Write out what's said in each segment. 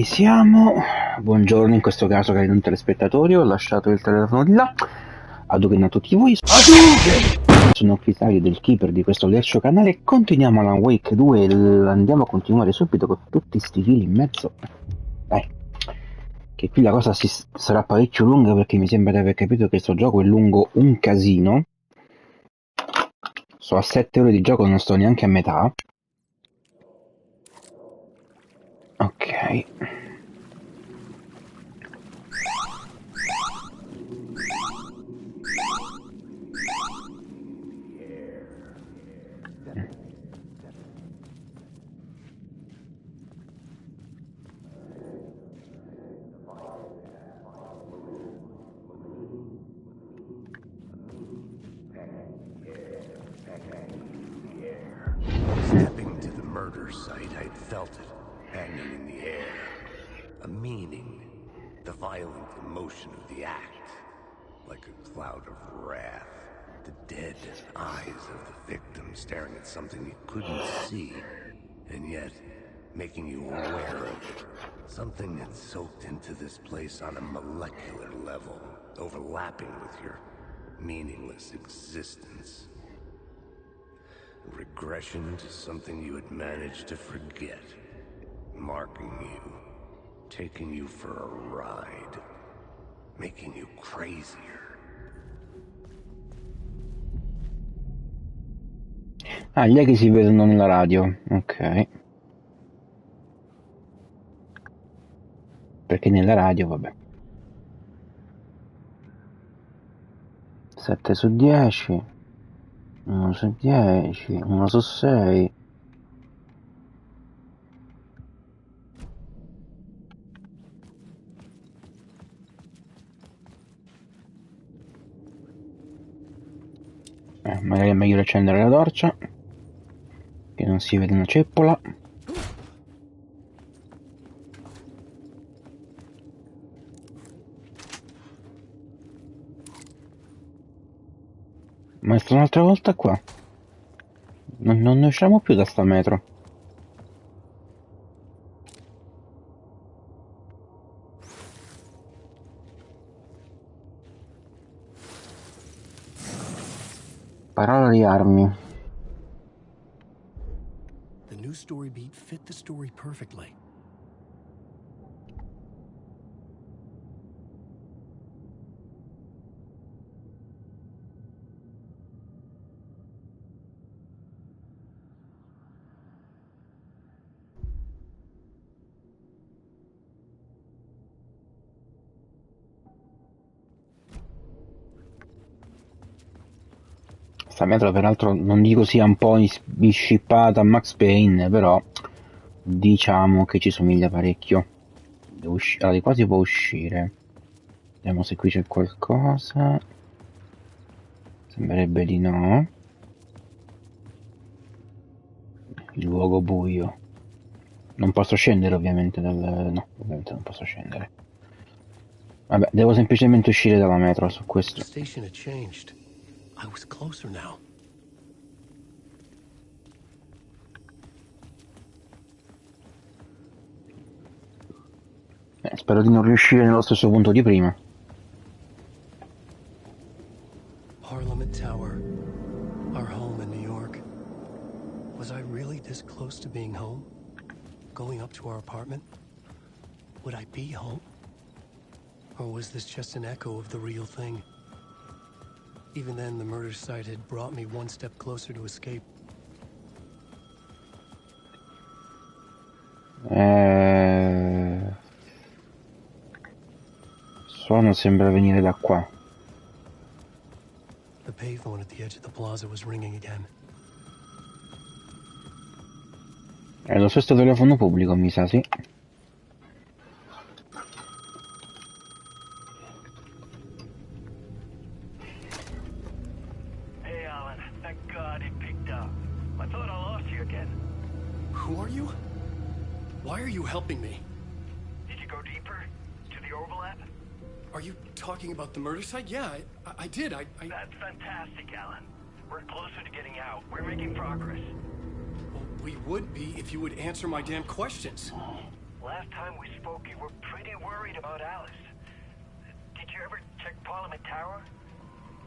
Ci siamo, buongiorno in questo caso cari non telespettatori, ho lasciato il telefono di là, Hadouken a tutti voi, sono Crisali del Keeper di questo leccio canale e continuiamo alanwake 2 e andiamo a continuare subito con tutti sti fili in mezzo, dai, che qui la cosa sarà parecchio lunga perché mi sembra di aver capito che questo gioco è lungo un casino, sto a 7 ore di gioco, non sto neanche a metà, ok. Stepping to the murder site, I'd felt it, hanging in the air. A meaning, the violent emotion of the act, like a cloud of wrath. The dead eyes of the victim staring at something you couldn't see, and yet making you aware of it. Something that soaked into this place on a molecular level, overlapping with your meaningless existence. Regression to something you had managed to forget, marking you, taking you for a ride, making you crazier. Ah, gli echi si vedono nella radio, ok. Perché nella radio, vabbè. 7 su 10, 1 su 10, 1 su 6. Magari è meglio accendere la torcia, che non si vede una ceppola. Ma è un'altra volta qua. Non ne usciamo più da sta metro. Parola di armi. The new story beat fit the story perfectly. Sta metro peraltro non dico sia un po' scippata a Max Payne, però diciamo che ci somiglia parecchio. Allora, di qua si può uscire. Vediamo se qui c'è qualcosa. Sembrerebbe di no. Il luogo buio. Non posso scendere ovviamente dal... No, ovviamente non posso scendere. Vabbè, devo semplicemente uscire dalla metro su questo. The station had changed. I was closer now. Spero di non riuscire nello stesso punto di prima. Parliament Tower. Our home in New York. Was I really this close to being home? Going up to our apartment? Would I be home? Or was this just an echo of the real thing? Even then, the murder site had brought me one step closer to escape. Suono sembra venire da qua. The payphone at the edge of the plaza was ringing again. È lo stesso telefono pubblico, mi sa, sì. Hey, Alan. Thank God it picked up. I thought I lost you again. Who are you? Why are you helping me? Did you go deeper? To the overlap? Are you talking about the murder site? Yeah, I did. That's fantastic, Alan. We're closer to getting out. We're making progress. Well, we would be if you would answer my damn questions. Last time we spoke, you were pretty worried about Alice. Did you ever check Parliament Tower?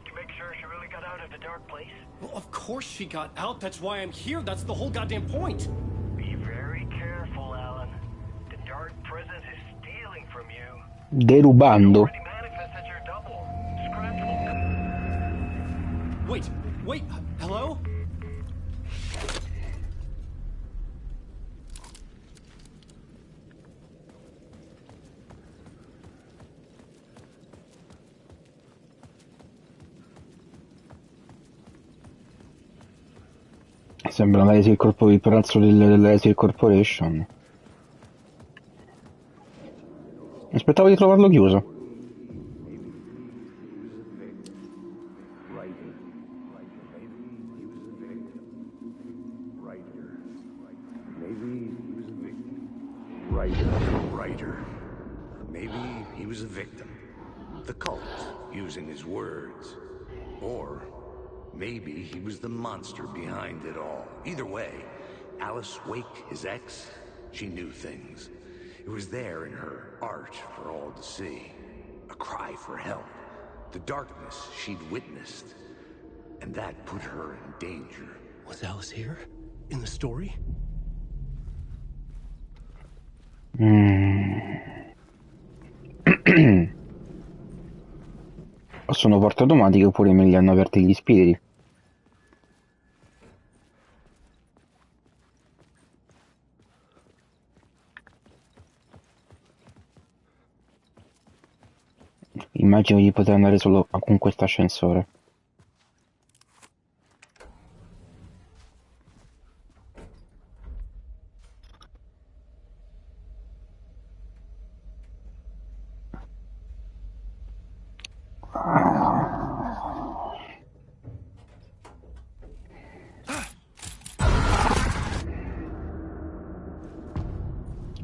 To make sure she really got out of the dark place? Well, of course she got out. That's why I'm here. That's the whole goddamn point. Be very careful, Alan. The dark presence is stealing from you. Derubando. Already manifested your double. Scratch will... Wait, hello? Sembra il palazzo dell'Aesir Corporation. Aspettavo di trovarlo chiuso. Writer. Maybe he was a victim. The cult, using his words. Or maybe he was the monster behind it all. Either way, Alice Wake, his ex, she knew things. It was there in her art for all to see. A cry for help. The darkness she'd witnessed. And that put her in danger. Was Alice here? In the story? O sono porte automatiche oppure me li hanno aperti gli spiriti. Immagino di poter andare solo con questo ascensore.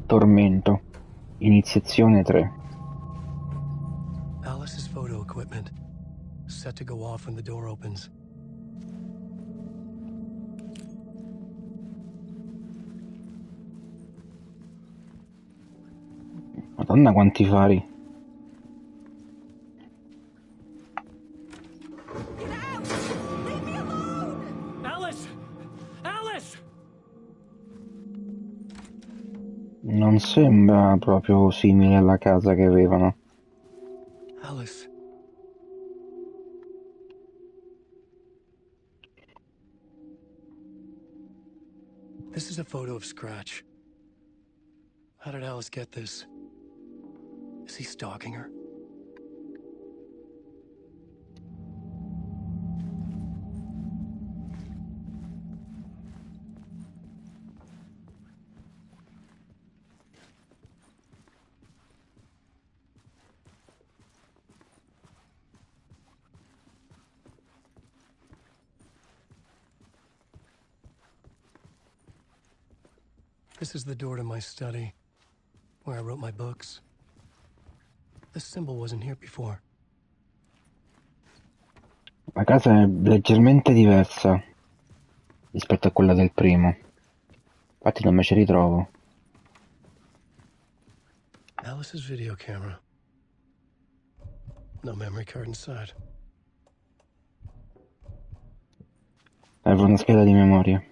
Tormento. Iniziazione 3. Alice's photo equipment. Set to go off when the door opens. Madonna quanti fari. Alice! Alice! Non sembra proprio simile alla casa che avevano. Alice. This is a photo of Scratch. How did Alice get this? Is he stalking her? This is the door to my study, where I wrote my books. This symbol wasn't here before. La casa è leggermente diversa rispetto a quella del primo. Infatti non mi ci ritrovo. Alice's video camera. No memory card inside. Serve una scheda di memoria.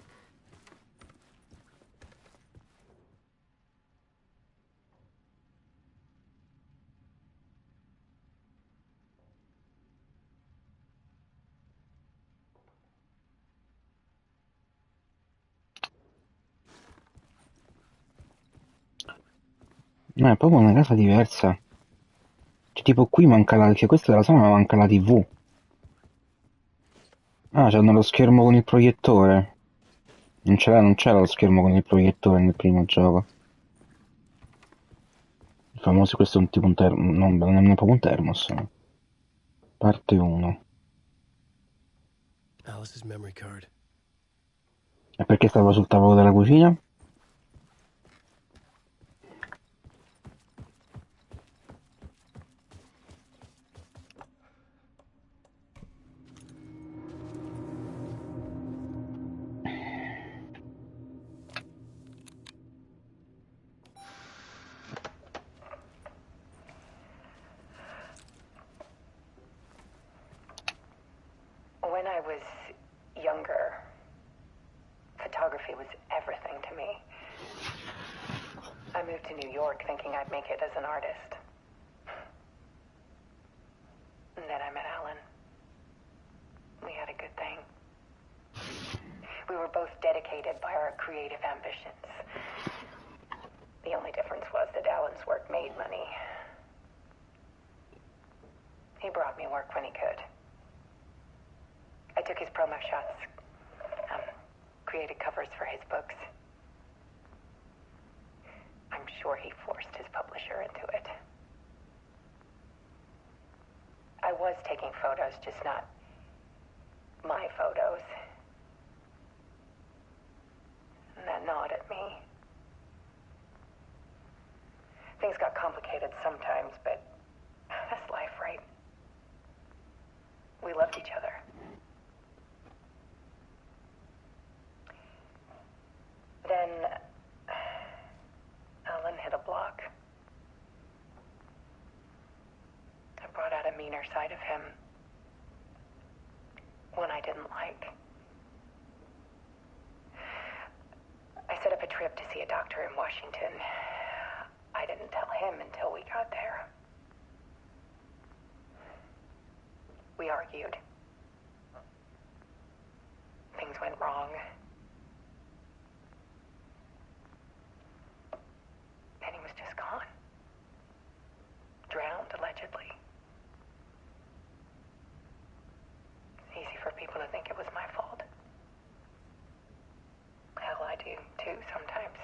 No, è proprio una casa diversa. Cioè, tipo qui manca la... Cioè, questa è la sala ma manca la TV. Ah, c'hanno lo schermo con il proiettore. Non c'era lo schermo con il proiettore nel primo gioco. Il famoso, questo è un tipo un non è proprio un thermos. Parte 1. Alice's memory card. E perché stava sul tavolo della cucina? When I was younger, photography was everything to me. I moved to New York thinking I'd make it as an artist. And then I met Alan. We had a good thing. We were both dedicated by our creative ambitions. The only difference was that Alan's work made money. He brought me work when he could. I took his promo shots, created covers for his books. I'm sure he forced his publisher into it. I was taking photos, just not my photos. And that gnawed at me. Things got complicated sometimes, but that's life, right? We loved each other. Then Alan hit a block. I brought out a meaner side of him. One I didn't like. I set up a trip to see a doctor in Washington. I didn't tell him until we got there. We argued. Things went wrong. And he was just gone. Drowned, allegedly. It's easy for people to think it was my fault. Hell, I do too sometimes.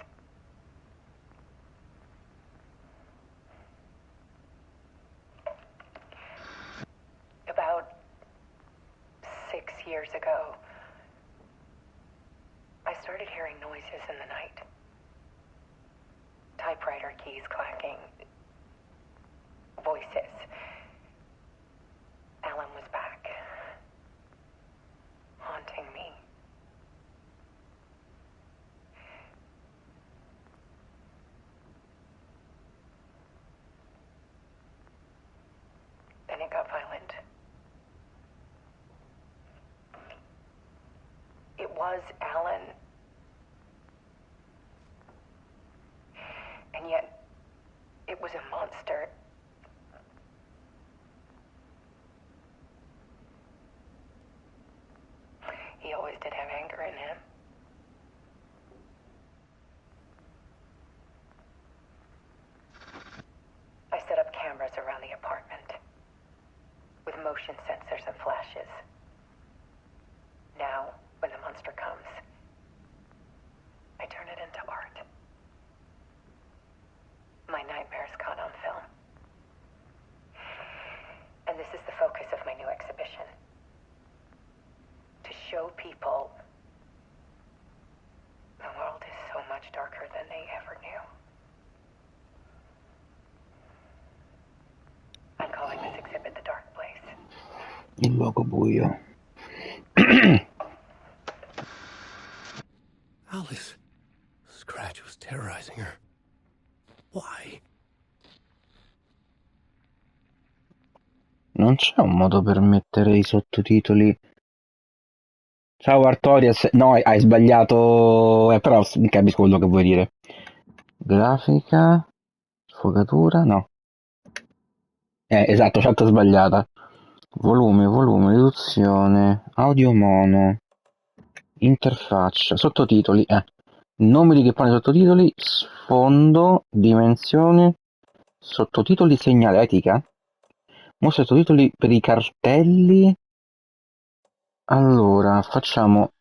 About 6 years ago, I started hearing noises in the night. Typewriter keys clacking. Voices. Alan was back. Haunting me. Then it got violent. It was Alan. And yet, it was a monster. He always did have anger in him. I set up cameras around the apartment with motion sensors and flashes. Now, when the monster comes, I turn it into art. My nightmares caught on film. And this is the focus of my new exhibition. To show people the world is so much darker than they ever knew. I'm calling this exhibit The Dark Place. Il luogo buio. Alice. Scratch was terrorizing her. Why? Non c'è un modo per mettere i sottotitoli. Ciao Artorias. No, hai sbagliato. Però capisco quello che vuoi dire. Grafica. Sfogatura. No. Esatto, scelta sbagliata. Volume, riduzione. Audio mono. Interfaccia. Sottotitoli. Nomi di chi pone sottotitoli. Sfondo. Dimensioni. Sottotitoli segnaletica. Mostra i sottotitoli per i cartelli. Allora, facciamo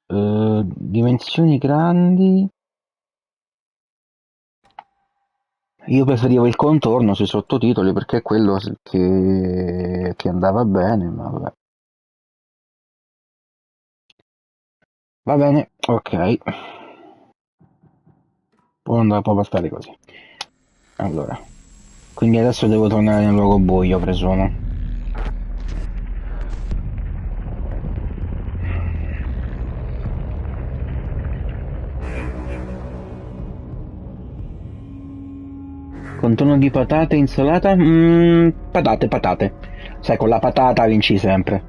dimensioni grandi. Io preferivo il contorno sui sottotitoli perché è quello che andava bene, ma vabbè. Va bene, ok. Può bastare così. Allora, quindi adesso devo tornare nel luogo buio, presumo. Contorno di patate insalata? Patate. Sai, con la patata vinci sempre.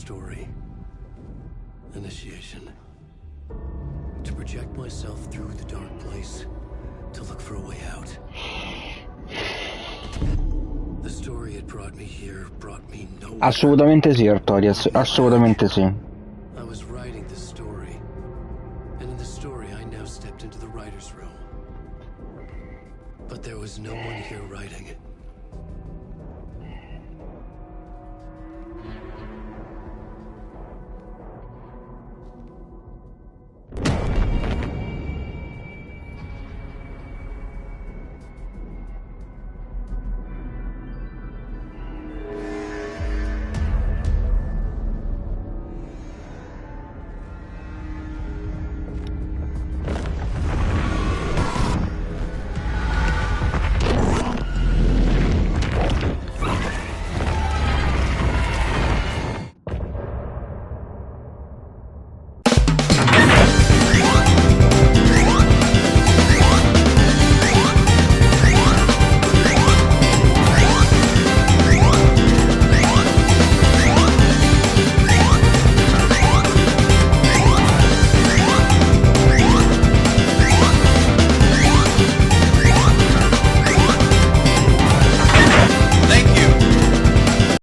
story. Initiation. To project myself through the dark place, to look for a way out. The story had brought me here, brought me nowhere. Assolutamente sì, Artorias, assolutamente sì. I was writing the story, and in the story I now stepped into the writer's room. But there was no one here writing it.